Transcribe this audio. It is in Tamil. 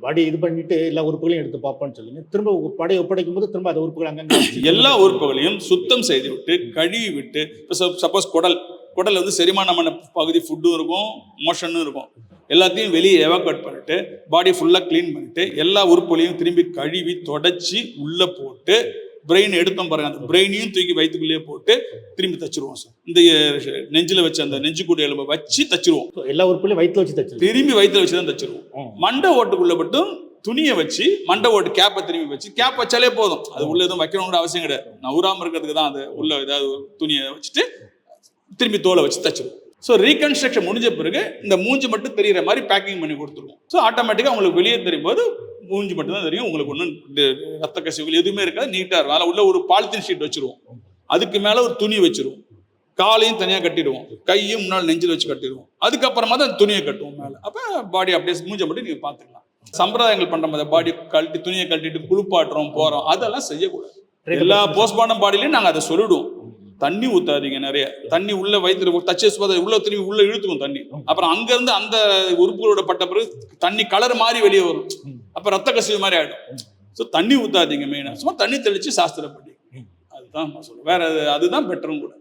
பாடி இது பண்ணிட்டு எல்லா உறுப்புகளையும் எடுத்து பார்ப்போம்னு சொல்லுங்க. திரும்ப பாடியை ஒப்படைக்கும் போது திரும்ப அந்த உறுப்புகள் அங்கங்க எல்லா உறுப்புகளையும் சுத்தம் செய்து விட்டு கழுவி விட்டு, சப்போஸ் குடல் வந்து செரிமானமான பகுதி ஃபுட்டும் இருக்கும், மோஷனும் இருக்கும். எல்லாத்தையும் வெளியே எவாக்குவேட் பண்ணிட்டு பாடி ஃபுல்லாக க்ளீன் பண்ணிட்டு எல்லா உறுப்புகளையும் திரும்பி கழுவி தொடச்சி உள்ள போட்டு பிரெயின் எடுத்தோம் பாருங்க, அந்த பிரெயினையும் தூக்கி வயிற்றுக்குள்ளேயே போட்டு திரும்பி தச்சிருவோம் சார். இந்த நெஞ்சில் வச்சு அந்த நெஞ்சு கூடிய எலும்பை வச்சு தச்சிருவோம். எல்லா உறுப்புகளையும் வயிற்றுல வச்சு தச்சு திரும்பி வயிற்றுல வச்சு தான் தச்சிருவோம். மண்டை ஓட்டுக்குள்ள மட்டும் துணியை வச்சு மண்டை ஓட்டு கேப்பை திரும்பி வச்சு, கேப் வச்சாலே போதும், அது உள்ள எதுவும் வைக்கணுங்கிற அவசியம் கிடையாது. நவுறாம இருக்கிறதுக்கு தான் அது உள்ள ஏதாவது துணியை வச்சுட்டு திரும்பி தோலை வச்சு தச்சிருவோம். ஸோ ரீகன்ஸ்ட்ரக்ஷன் முடிஞ்ச பிறகு இந்த மூஞ்சி மட்டும் தெரிகிற மாதிரி பேக்கிங் பண்ணி கொடுத்துருவோம். ஸோ ஆட்டோமேட்டிக்காக உங்களுக்கு வெளியே தெரியும் போது மூஞ்சி மட்டும் தான் தெரியும், உங்களுக்கு ஒன்றும் ரத்த கசிவுகள் எதுவுமே இருக்காது, நீட்டாக இருக்கும். அதில் உள்ள ஒரு பாலித்தீன் ஷீட் வச்சிருவோம், அதுக்கு மேலே ஒரு துணி வச்சிருவோம், காலையும் தனியாக கட்டிடுவோம், கையும் முன்னால் நெஞ்சில் வச்சு கட்டிடுவோம், அதுக்கப்புறமா தான் துணியை கட்டுவோம் மேலே. அப்போ பாடி அப்படியே மூஞ்சை மட்டும் நீங்கள் பார்த்துக்கலாம். சம்பிரதாயங்கள் பண்ணுற மாதிரி பாடி கழட்டி துணியை கட்டிட்டு குளிப்பாட்டுறோம் போகிறோம், அதெல்லாம் செய்யக்கூடாது. எல்லா போஸ்ட்மார்ட்டம் பாடிலையும் நாங்கள் அதை சொல்லிடுவோம். தண்ணி ஊத்தாதீங்க, நிறைய தண்ணி உள்ள வயிற்று தச்சு உள்ள திரும்பி உள்ள இழுத்துக்கும் தண்ணி. அப்புறம் அங்கிருந்து அந்த உறுப்புகளோட பட்ட பிறகு தண்ணி கலர் மாதிரி வெளியே வரும், அப்ப ரத்த கசிவு மாதிரி ஆயிடும். ஸோ தண்ணி ஊத்தாதீங்க, மெயினா சும்மா தண்ணி தெளிச்சு சாஸ்திரப்படி, அதுதான் சொல்லுவேன். வேற அதுதான் பெட்டரும் கூட.